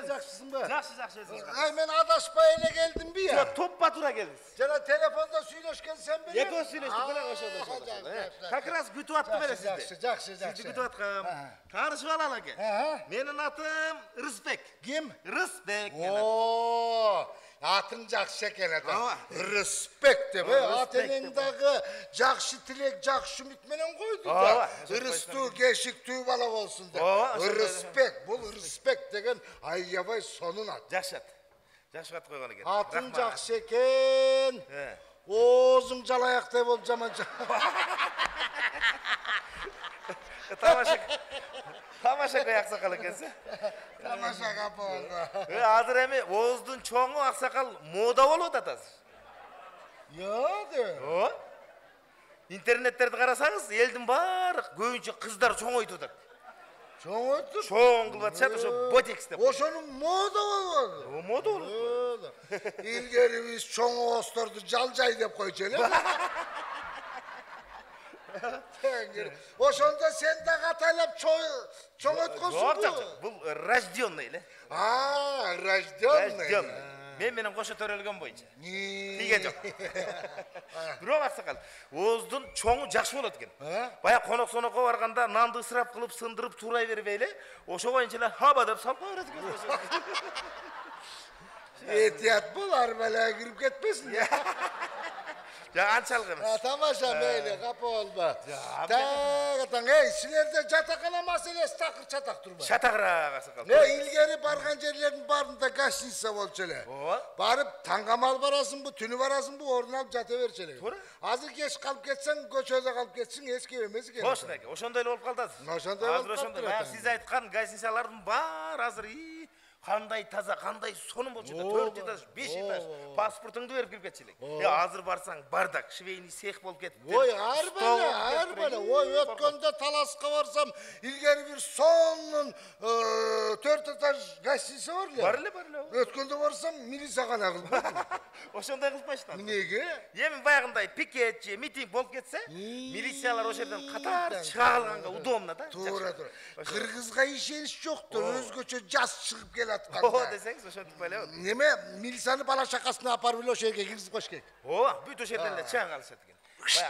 жақсысың ба? Жақсы өзіңіз. Ай, мен адаспай эле келдим бе я? Топ батура келдіңіз. Жана телефонда сүйлөшкен сен беле? Екеуі сөйлештік біле ошондо. Как раз күтіп атты беле сізді. Жақсы. Сізді күтіп атқам. Танышып алалы экен. Менің атым Рысбек. Ким? Рысбек. О, атың жақсы екен ата. Рысбек деп. Ат энеңдагы жакшы тилек, жакшы үмүт менен койду да. Ырыстуу, кешиктүү бала болсун деп. Рысбек, бул Рысбек деген аябай сонун ат. Жакшы ат. Жакшы ат койгон экен. Атың жақсы екен. Оозуң жалаяктай болуп жаманча. Тамаша кой аксакал экенсиң. Тамашага болду. Азыр эми ооздун чоңу аксакал мода болуп атат азыр. Йоо. Интернеттерди карасаңыз, элдин баары көбүнчө кыздар чоңойтуп атат. Чоңойтуп? Чоң кылып атышат, ошо ботекс деп. Ошонун мода болду. Мода болду. Илгери биз чоң оозторду жалжай деп койчу эле. Ошондо сен да катайлап чоңойтконсуң бу? Бул рожденный эле. Рожденный. Мен менен кошо төрөлгөн боюнча. Тийген жок. Бирок аксакал, ооздун чоңу жакшы болот экен. Баягы конок-сонокко барганда нанды ысырап кылып, сындырып турай бербей эле, ошо боюнча эле хаба деп салып берет экен. Этият бол, арбалага кирип кетпесин. Анчалык эмес. Тамаша мейли, капа болбо. Эй, силерде жатакана маселеси такыр чатак турбайбы? Чатагыраак аксакал. Илгери барган жерлердин баарында гостиница болчу эле. Барып таңгамал барасыңбы, түнү барасыңбы, ордун алып жата берчү эле. Азыр кеч калып кетсең, көчөдө калып кетсең, эч кем эмес экен. Ошондой экен. Ошондой эле болуп калды азыр. Ошондой болуп калды. Баягы сиз айткан гостиницалардын баары азыр кандай таза, кандай сонун болчу да, 4 этаж, 5 этаж, паспортуңду берип кирип кетчү элек. Азыр барсаң, бардак, швейный цех болуп кетти. Ой, ар беле. Ой, өткөндө Таласка барсам, илгери бир сонун 4 этаж гостиница бар эле. Бар эле. Өткөндө барсам, милицияхана кылып. Ошондой кылышпайсыңбы? Эмнеге? Эми баягындай пикет же митинг болуп кетсе, милициялар ошол жерден катар чыга алганга удобно да. Туура. Кыргызга ишенич жок да, өзгөчө жас чыгып келет. Десеңиз, ошентип эле. Неме, милицияны бала шакасына апарып эле ошо жерге киргизип коюш керек. Бүт ошол жерден эле чыга калышат экен.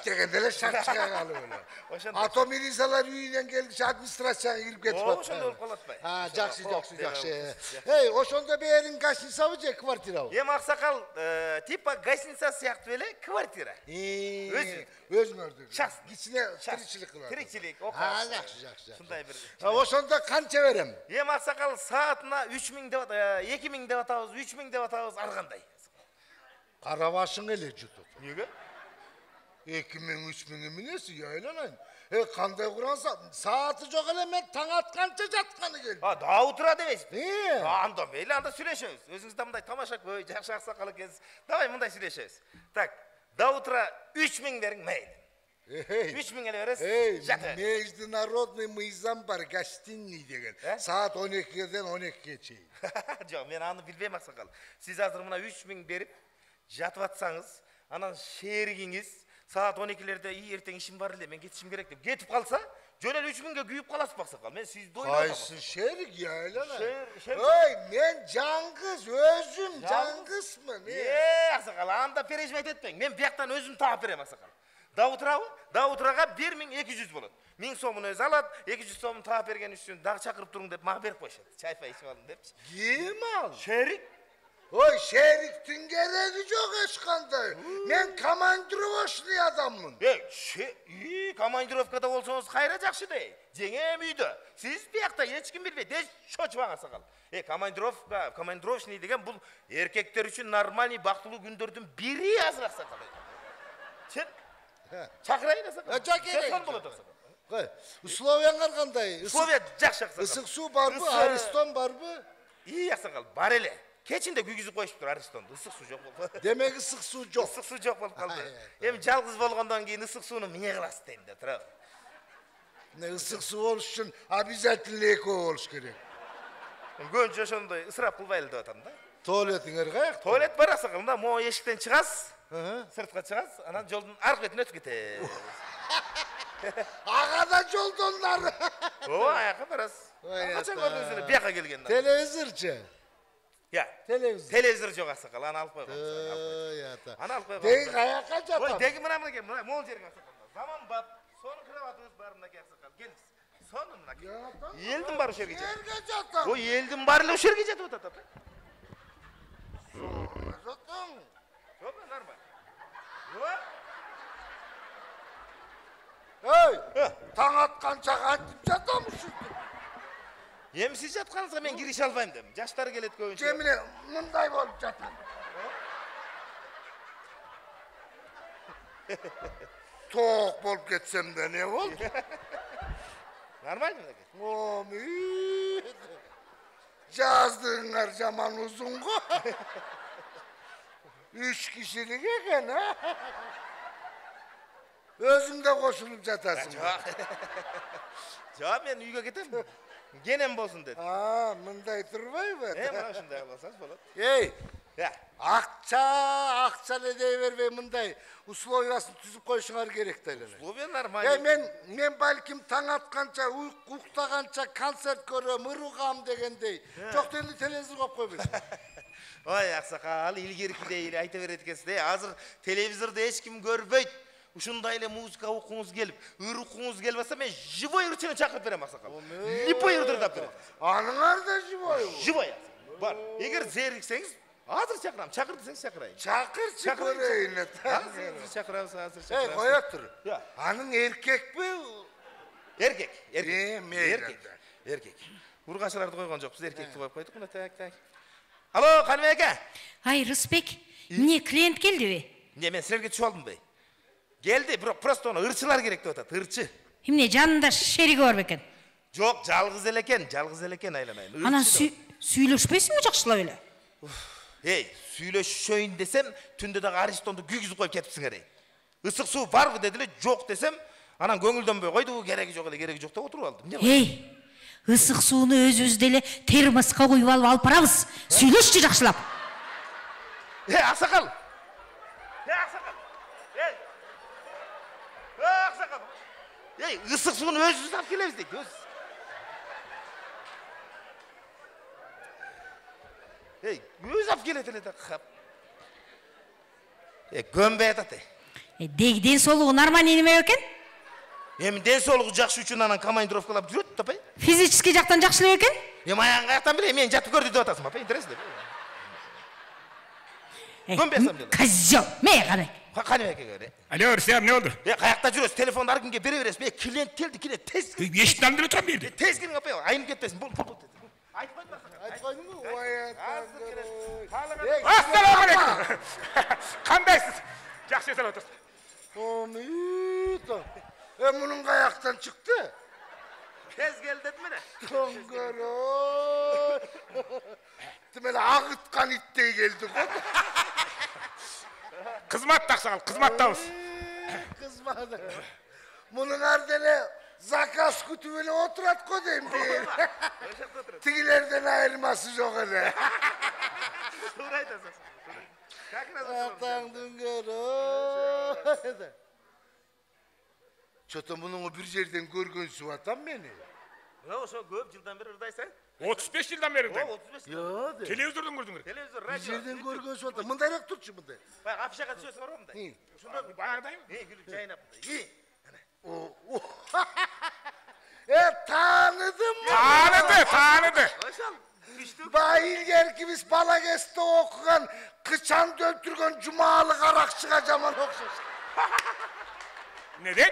Дегенде эле шарт чыга калып эле. Ато милициялар үйүнөн келгиче администрацияга кирип кетип атат. Ошондой болуп калат атпайбы? Жакшы. Эй, ошондо бериң гостиницабы же квартирабы? Эми аксакал, типа гостиница сыяктуу эле квартира. Өзүңөрдү. Кичине тиричилик кылат. Тиричилик. Жакшы. Ушундай бир. Ошондо канча берем? Эми аксакал саатына 3000 деп 2000 деп атабыз, 3000 деп атабыз, ар кандай. Карабашың эле жутут. Эмнеге? 2000, 3000 эмнеси, айланайын. Кандай куранса, сааты жок эле, мен таң атканча жатканы келди. Да утура дебейсизби? Анда мейли, анда сүйлөшөбүз. Өзүңүз да мындай тамаша көй, жакшы аксакал экенсиз. Давай мындай сүйлөшөбүз. Так, да утура 3000 бериң, мейли. 3000 эле бересиз. Жата. Международный мыйзам бар, гостиный деген. Саат 12-ден 12-ге чейин. Жок, мен аны билбейм аксакал. Сиз азыр мына 3000 берип жатып атсаңыз, анан шеригиңиз саат 12-лерде эртең ишим бар эле, мен кетишим керек деп кетип калса, жөн эле 3000ге күйүп каласыз аксакал. Мен сизди ойлойм. Кайсы шерик яйлана? Ой, мен жаңгыз, өзүм жаңгызмын. Аксакал, анда переживать этпең. Мен бияктан өзүм таап берем аксакал. Да утурабы? Да утурага 1200 болот. 1000 сомун өзү алат, 200 сомун таап берген үчүн дагы чакырып туруң деп мага берип коюшат. Чай-пай ичип алың депчи. Ким ал? Шерик. Ой, шериктин кереги жок эч кандай. Мен командировочный адаммын. Командировкада болсоңуз кайра жакшы дей. Жеңем үйдө. Сиз биякта эч ким билбейт. Эч чочубаң аксакал. Командировочный деген бул эркектер үчүн нормальный бактылуу күндөрдүн бири азыр аксакал. Сен чакырайын аксакал. Телефон болот аксакал. Условияңар кандай? Условия жакшы аксакал. Ысык суу барбы, Аристон барбы? Аксакал, бар эле. Кечинде күйгүзүп коюшуптур Аристонду, ысык суу жок болду. Демек ысык суу жок. Ысык суу жок болуп калды. Эми жалгыз болгондон кийин ысык сууну эмне кыласыз дейм да, тура. Ысык суу болуш үчүн обязательно экөө болуш керек. Көбүнчө ошондой ысырап кылбай эле деп атам да. Туалетиңер каякта? Туалет бар аксакал, мында могу эшиктен чыгасыз, сыртка чыгасыз, анан жолдун аркы бетине өтүп кетесиз. Ага да жолдон нары. Ооба, аяка барасыз. Качан көрдүңүз эле бияка келгенде? Телевизорчу? Ya. Televizor. Televizor yok asakal. Ana alıp koy. Ana alıp koy. Dey kayakka Oy, jatam. degi mına gel. Mol jerge asakal. Zaman bap. Sonu kravatınız barında gel asakal. Geliniz. Sonuna gel. Yeldin bar o şerge. Yerge jatam. O yeldin bar ile o şerge jatı otat. Jatam. Yok mu normal? Yok. Hey, taң atkança kantip jatammışsın. Hem siz jatkanızga men giriş albayım dem. Jaşlar kelet köpünçe. Cemile, mınday bolup jatam. Toğuk bolup ketsem de ne oldu? Normal mi? Omid. Jazdığınlar zaman uzun ko. 3 kişilik eken ha. Özün de koşulup jatasın. Cevap men uyga ketem. Genem bolsun dedi. Ha, mınday turbayбы. Mana şunday kılsanız bolat. Ey, Ya. akça ne deyiverбей мындай условиясын түзүп коюшуңар керек деле. Bu normal. Men балким таң атканча, уктаганча концерт көрөм, ырыгам дегендей. Жок енді телевизор коюп койбойсуң. Ой, аксакал, илгеркидей айта берет экенсиз да. Азыр телевизорду эч ким көрбөйт. Ушундай эле музыка окуңуз келип, ыр окуңуз келип атса, мен живой ырчыны чакырып берем аксакал. Липой ырдырдап берем. Аныңар да живой. Живой. Бар. Эгер зериксеңиз, азыр чакырам. Чакыр десеңиз чакырайын. Чакырчы көрөйүн. Азыр чакырабыз, азыр Ey, чакырабыз. коя тур. Ya. Анын эркекпи? Эркек. Эркек. Эркек. Ургачыларды койгон жокпуз, эркекти коюп койдук. Мына так. Алло, Каныбек ака. Ай, Рысбек, не клиент келдиби? Не, мен силерге түшүп алдым. Geldi, просто onu ırçılar gerek de ırçı. Эмне жанында шериги бар бекен? Жоқ, жалғыз елекен айламайын. Анан сүйлөшпөйсүңбү жакшылап эле? Ey, сүйлөшөйүн десем, түндө дагы Аристонду күйгүзүп коюп кетипсиңер ey. Ысык суу барбы дедиле, жок десем, анан көңүлдөнбөй койду, кереги жок деп отуруп алдым. Эй, ысык сууну өзүбүз деле термоска куюп алып барабыз. Сүйлөшчү жакшылап. Аксакал. Аксакал. Аксакал. Ey, ысык сууну өзүбүз алып келебиз дейт. Ey, өзү алып келет эле да кап. Көмбөй атат. Дегден соолугу нормальный неме экен? Эми ден соолугу жакшы үчүн анан командировкалап жүрөт, тапай. Физически жактан жакшылап экен? Аян каяктан билем, мен жатып көрдү деп атасың, апай, интересно. Көмбөй атсам деле. Козёл, мей карай. Каныбек эке. Алло, Рустам, не oldu? Каякта жүрөсүз, телефонду ар кимге бере бересиз. Мен клиент келди, тез. Eşitten bile oturan mıydı? Tez келиң, апай, айнып кетпесин. Бул. Айтып койдум. Айтпайдыңбы? Ой, Assalamualaikum. Kandaysız? Жақсы esen отырсыз. Omid. Мунун каяктан чыкты? Tez gel dedim эле. Тоңгорой. Демеле агыткан иттей келди го. Kızmat taksagal, kızmattavыз. Кызмады. Мунун ар деле заказ күтүп эле отурат го дейм. Тигилерден айырмасы жок эле. Туура айтасыз. Атаңдын көрөй. Чото мунуңу бир жерден көргөнсүп атам мени. Ошо көп жылдан бери ырдайсың? 35 yıldan beri. 35. Yo, де. Televizordan gördün. Телевизор, Бир радио. жерден көргөнсүп атам. Мындайраак турчу мындай. Бак афишага түшөсүң бар мындай. Ошондо Bağırdayım. күлүп жайнап мындай. Tanıdım mı? Tanıdı. Ошол. Күчтүү. Bayılger biz bala kesti okugan, kıçan döntürgen cumalı karakçıga jaman okşoş. Neden?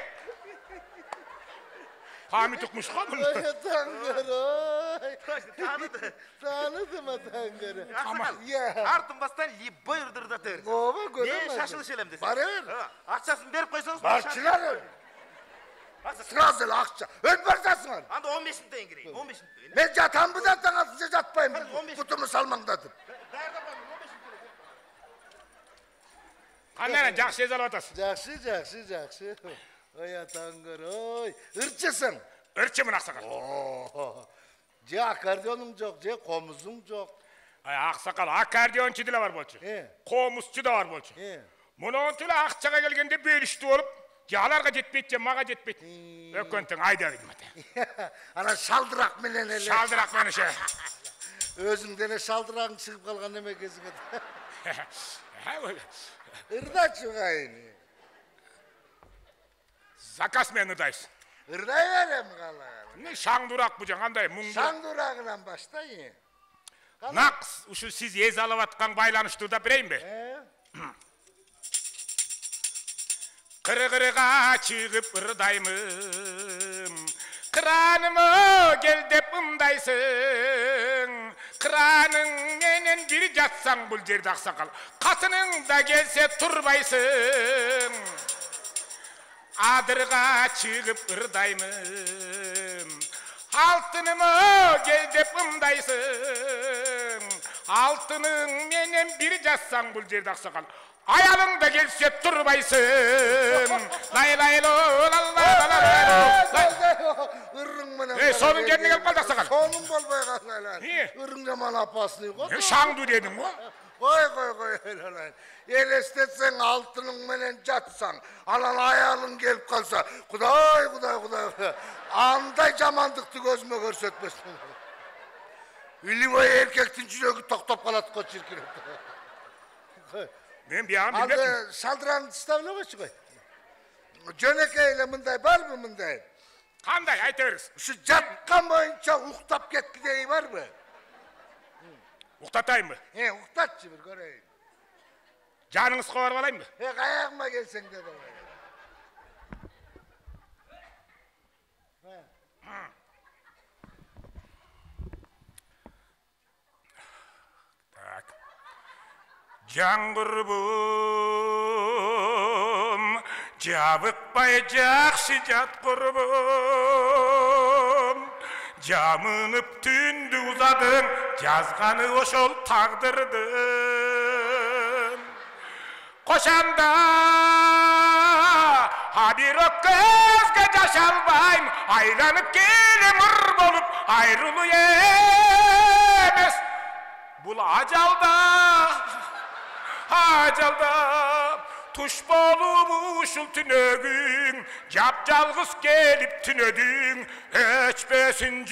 Hami tutmuş kabul. Tangırı. Tanıdı. Tanıdım ha tangırı. Аксакал. Ya. Артынбастан либой ырдырдатыр. Ова Мен göremez. шашылыш элем десем. Бар ер. Акчасын берип койсоңуз. Barçılar. Sırası akça. Öl barsasın. Анда 15 минуттан кирейин. 15 минут. Ben jatan bu jatan atınca jatpayım. Hadi, 15. Kutumu salmandadım. Даярдап коюңуз 15 минут. Kanlara жақсы esen otasın. Jakşı. Oya tangırı. Oy. Irçısın. Irçımın aksakal. Je akardiyonun yok, je komuzun yok. Ay aksakal, akardiyonçu da var bolçu. Komuzçu da var bolçu. Bunun tüle akçaga gelgende bölüştü olup, jalarga jetpeyt, maga jetpeyt. Ökönten ayda dedim ata. Ana şaldırak menen ele. Şaldırak beni şey. Өзүңдөн эле шалдырагың чыгып калган неме кезиңе. Ырдачы кайын. Заказ мен ырдайсың. Ырдай берем кала. Не шаңдурак бу жагандай муңду. Шаңдурагынан баштайын. Нақ ушу сиз эз алып аткан байланыштырда берейинби? Кыры-кырыга чыгып ырдаймын. Кыраныма кел деп ымдайсың. Кыраның менен бир жатсаң бул жерде аксакал. Катының да келсе турбайсың. Адырга чыгып ырдаймын. Алтыныма кел деп ымдайсың. Алтының менен бир жатсаң бул жерде аксакал. Ayalın da gelse turbaysın. Lay lay lo la la la. Sonun kendine gelip kaldı sakal. Sonun bolbay kaldı. Irın zaman apasını koy. Şangdu dedim o. Koy. El estetsen altının menen jatsan. Alan ayalın gelip kalsa. Kuday. Anday jamandıktı gözüme görsetmesin. Ülüme erkektin çürögü toktop kalat koç çirkinip. Ben bir an bilmedim. Aldı saldıran istavla koşu koy. Jönökeyle mınday var mı mınday? Kanday aytırız. Şu jatkan boyunca uktap ketki deyi var mı? Uktatayım mı? He uktatçı bir göreyim. Canınız kovar alayım mı? He kayağıma gelsen dedim. Tak. Жаңғырбым, жабықпай жақсы жат құрбым. Жамынып түнді ұзадың, жазғаны ошол тағдырдың. Қошанда, абирок көзге жашалбайм, айланып келем ұр болып, айрылу емес. Бұл ажалда tuş bolup uşul tünögün, jap-jalgız gelip tünödün. Öçpesin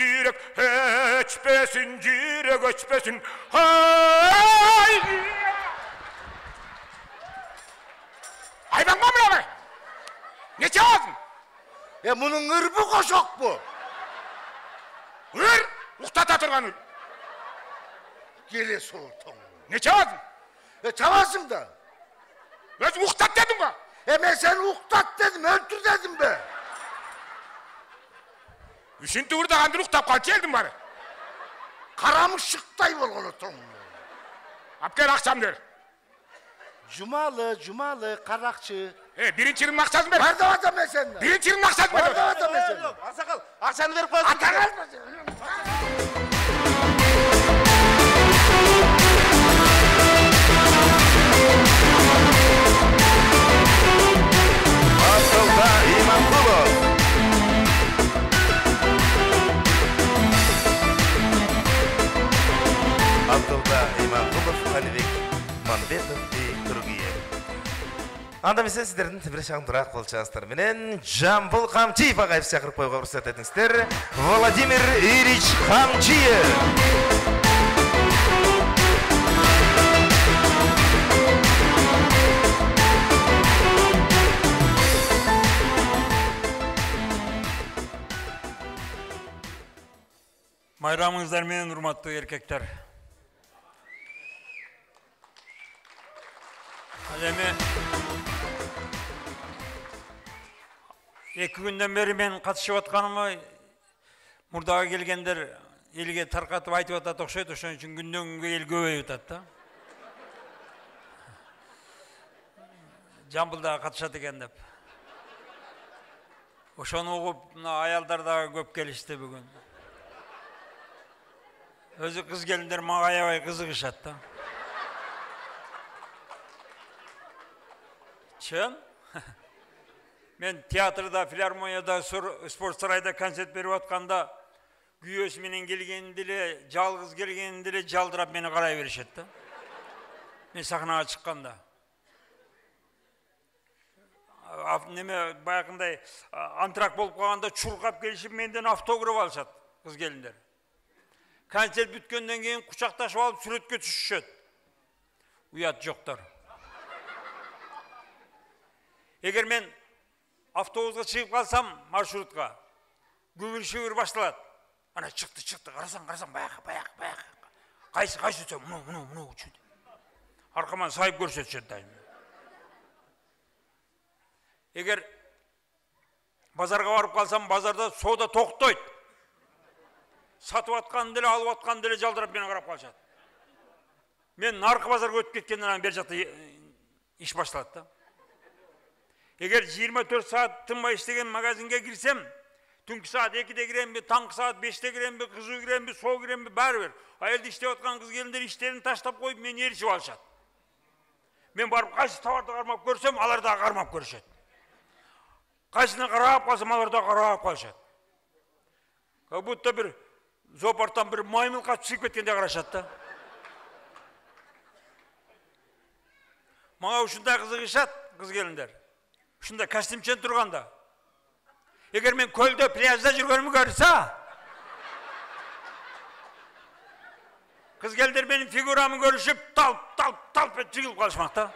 jürek, öçpesin. Hay! Ayban mı be? Neçe ağzın? Bunun ırbı koşok bu. Ür, uktata turgan ür. Gele soğutan. Neçe ağzın? Çavasın da. Öz uktat dedim mi? Ben sen uktat dedim, öldür dedim be. Üçüntü urda kandır uktap kalçı eldin bari. Karamış şıktay bol onu ton. Apker akşam der. Cumalı, karakçı. Birinci yılın maksazın ver. Var da adam ben senden. Birinci yılın maksazın ver. Var da adam ben senden. Aksakal, akşanı verip koyasın. Atakal. Atılda İmankulu. Atılda İmankulu, Halibek Manbetov и другие. Анда мен сіздердің бір шаңдырақ қолшаңыздар менен Жамбыл Қамчиев ағайып шақырып қойға рұқсат етіңіздер. Владимир Ильич Қамчиев. Bayramыңыздар менен урматтуу эркектер. Ал эми 2 күндөн бери мен катышып атканымы мурдага келгендер элге таркатып айтып атат окшойт, ошон үчүн күндөн күнгө эл көбөйүп атат да. Жамбылдага катышат экен деп. Ошону угуп аялдар дагы көп келишти бүгүн. Өзü kız gelinler mağaya aябай kızıgышат da. Çın? Men teatrda, filarmoniyada, sport sarayda konser berip atkanda güyösü menen kelgeninde эле, жалгыз келгенинде эле жалдырап мени карай беришет да. Мен сахнага чыкканда. Неме баягындай антрак болуп калганда чуркап келишип менден автограф алышат кыз келиндер. Konser bütkөндөн кийин кучакташып алып сүрөткө түшүшөт. Уят жоктор. Эгер мен автобуска чыгып калсам, маршрутка, күбүр-шүбүр башталат. Ана чыкты, карасаң, баягы. Кайсы өтсөм, муну үчүн. Аркаман сайып көрсөтүшөт дайым. Эгер базарга барып калсам, базарда соода токтойт. Сатып аткан деле, алып аткан деле жалдырап мени карап калышат. Мен наркы базарга өтүп кеткенден анан бер жакта иш башталат да. Эгер 24 саат тынбай иштеген магазинге кирсем, түнкү саат 2-де киремби, таңкы саат 5-те киремби, кызуу киремби, соо киремби, баары бир. Айылда иштеп аткан кыз келиндер иштерин таштап коюп мени ээрчип алышат. Мен барып кайсы товарды кармап көрсөм, алар да кармап көрүшөт. Кайсына карап калсам, алар да карап калышат. Как будто бир зоопарктан бир маймыл качып чыгып кеткендей карашат да. Мага ушундай кызыгышат кыз келиндер. Ушундай костюмчен турганда. Эгер мен көлдө пляжда жүргөнүмү көрсө, кыз келиндер менин фигурамы көрүшүп, талп этип жыгылып калышмак да.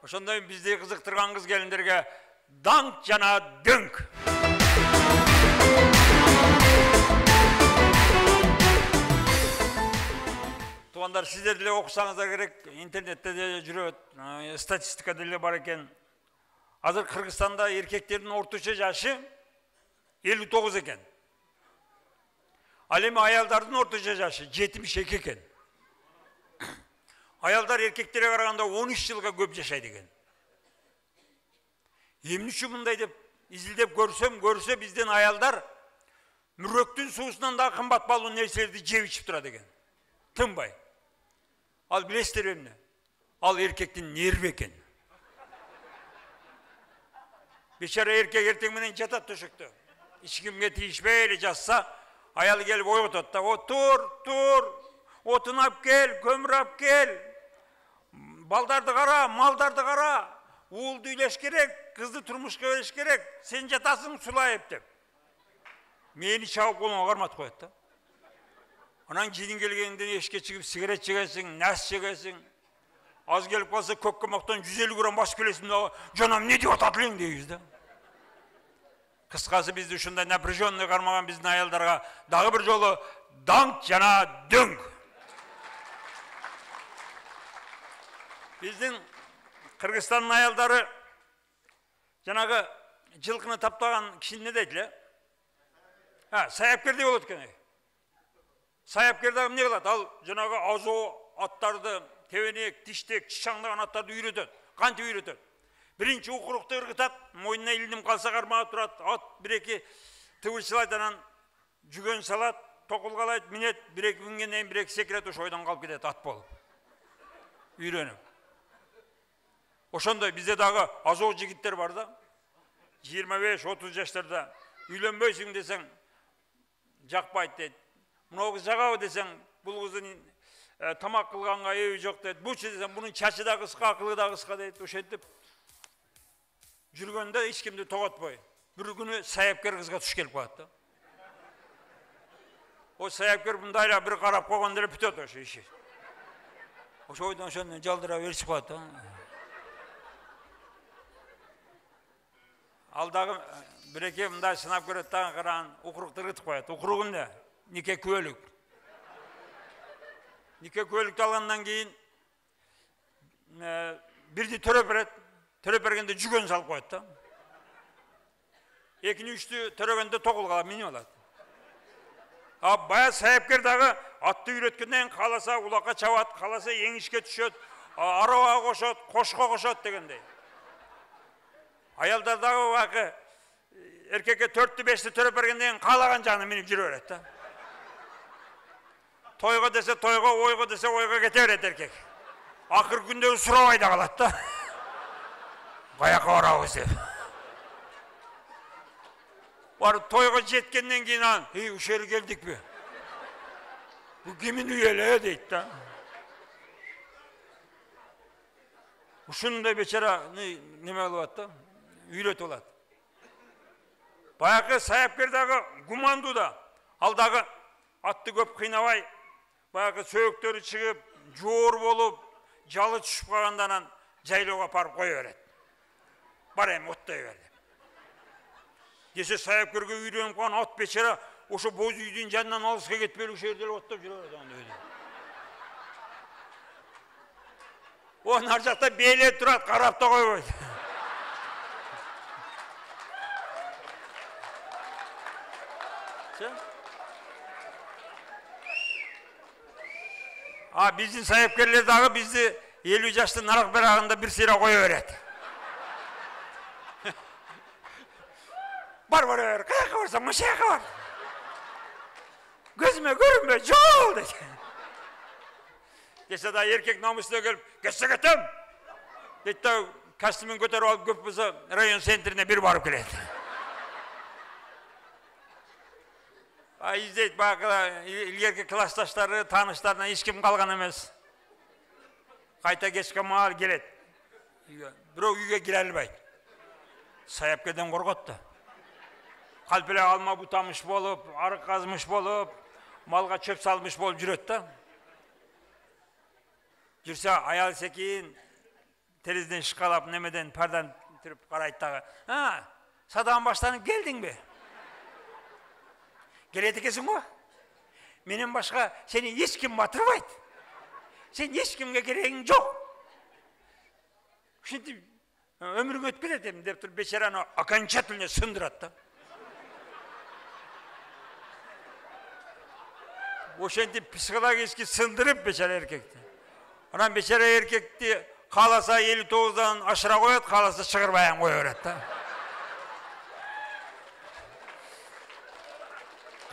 Ошондой бизди кызыктырган кыз келиндерге даңк жана дөңк. Тугандар, сиздер деле окусаңыздар керек, интернетте де жүрөт, статистика деле бар экен. Азыр Кыргызстанда эркектердин орточо жашы 59 экен. Ал эми аялдардын орточо жашы 72 экен. Аялдар эркектерге караганда 13 жылга көп жашайт экен. Эмне үчүн мындай деп изилдеп көрсө биздин аялдар мүрөктүн суусунан да кымбат баалуу нерселерди жеп ичип турат экен. Тынбай. Ал билесиздер эмне? Ал эркектин нерви экен. Бечара эркек эртең менен жатат төшөктө. Эч кимге тийишпей эле жатса, аялы келип ойготот да, тур, отун алып кел, көмүр алып кел. Балдарды кара, малдарды кара. Уулду үйлөш керек, кызды турмушка бериш керек. Сен жатасың сулайып деп. Мени чабып колуңа карматып коет да. Анан жиин келгенден эшикке чыгып сигарет чегесиң, нас чегесиң. Az gelip kalsa kökkemaktan 150 gram baş kelesinde canım ne diyor tatlıyım deyiz de. Kıskası bizde şunda напряженный karmagan bizden ayaldarga dağı bir jolu dank jana dönk. Bizden Kırgızistan'ın ayaldары janağı жылкыны таптаган киши ne deydiler? Ha, sayapkerde olur eкен. Sayapkerde ne kılat? Al janağı azo attарды Tevenek, tiştek, çişanglagan attарды үйрөтөт. Кантип үйрөтөт? Биринчи укурукты ыргытат, мойнуна илиним калса кармага турат, ат бир-эки тыбырчылайт, анан жүгөн салат, токулгалайт, минет, бир-эки күнгөн кийин бир-эки секирет ошо ойдон калып кетет ат болуп. Үйрөнүп. Ошондой бизде дагы азоо жигиттер бар да. 25-30 жаштарда үйлөнбөйсүң десең жакпайт дейт. Мынау кыз жагабы десең, бул кыздын тамак кылганга эби жок дейт. Бучу десем, бунун чачы да кыска, акылы да кыска дейт. Ошентип жүргөндө эч кимди тоготпой. Бир күнү саяпкер кызга туш келип калат да. О саяпкер мындайла бир карап койгондо эле бүтөт ошо иши. Ошо ойдон ошондон жалдыра беришип калат да. Ал дагы бир-эки мындай сынап көрөт да, караган укурукту ыргытып коет. Укуругун да нике күбөлүк. Нике көлүктү алгандан кийин бирди төрөп берет. Төрөп бергенде жүгөн салып коет да. Экини үчтү төрөгөндө токулга минип алат. А бая саяпкер дагы атты үйрөткөндөн кааласа улакка чабат, кааласа эңишке түшөт, арабага кошот, кошко кошот дегендей. Аялдар дагы бакы эркекке 4-5 төрөп бергенден каалаган жагына минип жүрө берет да. Toyga dese toyga, oyga dese oyga geteret erkek. Akır günde surabay da kalat da. Kayaka varabız dep. Var toyga jetkenden keyin an, "Hey, uşeri geldik mi? Bu kimin üyeli?" deyt da. Uşunda beçara neme kılıp da? Üyret olat. Bayakı sayapkerdagi gumandu da Алдағы атты көп қинабай, баяғы сөйектері шығып, жор болып, жалы түшіп қалғандан жайлауға апарып қоя береді. Бар эми оттай бер деп. Десе саяпкерге үйреніп қалған ат бечара ошо боз үйдүн жанынан алыска кетпей ошо жерде оттап жүрө берет. Onun ар жақта бейлеп тұрады, қарап та қойбайды. Біздің саяпкерлер дағы бізді 50 жашты нарық бірағында бір сыра қоя береді. Бар бер, қаяққа барсам, мұшаяққа бар. Көзіме көрінбе, жол дейді. Десе да еркек намысына келіп, кесе кетем. Дейді да, костюмін көтеріп алып көп болса, район центріне бір барып келеді. İzdeyді бағыда ilgerki классташтары, таныштарына ешкім қалған емес. Қайта кешке мағал келеді. Біреу үйге келе албайды. Саяпкеден қорқытты. Қалпеле алма бұтамыш болып, арық қазмыш болып, малға чөп салмыш болып жүреді да. Жүрсе аял секейін терезеден шықалап немеден пардан түріп қарайды дағы. Садаған баштанып келдің бе? Келеді екенсің ғой? Менен башқа сені ешкім батырмайды. Сен ешкімге керегің жоқ. Şimdi ömrün ötüp кетеді деп тұр, бечараны окончательно сындырады. Ошенде психологически сындырып бечара еркекті. Анан бечара еркекті қаласа 59-дан ашыра қояды, қаласа шығырбаян қоя береді.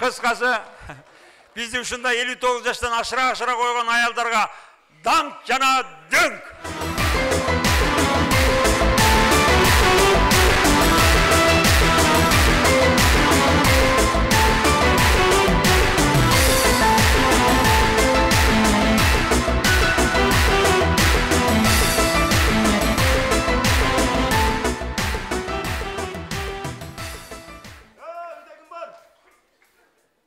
Қысқасы, бізде үшінде 59 жаштан ашыра қойған аялдарға данк жана дөңк.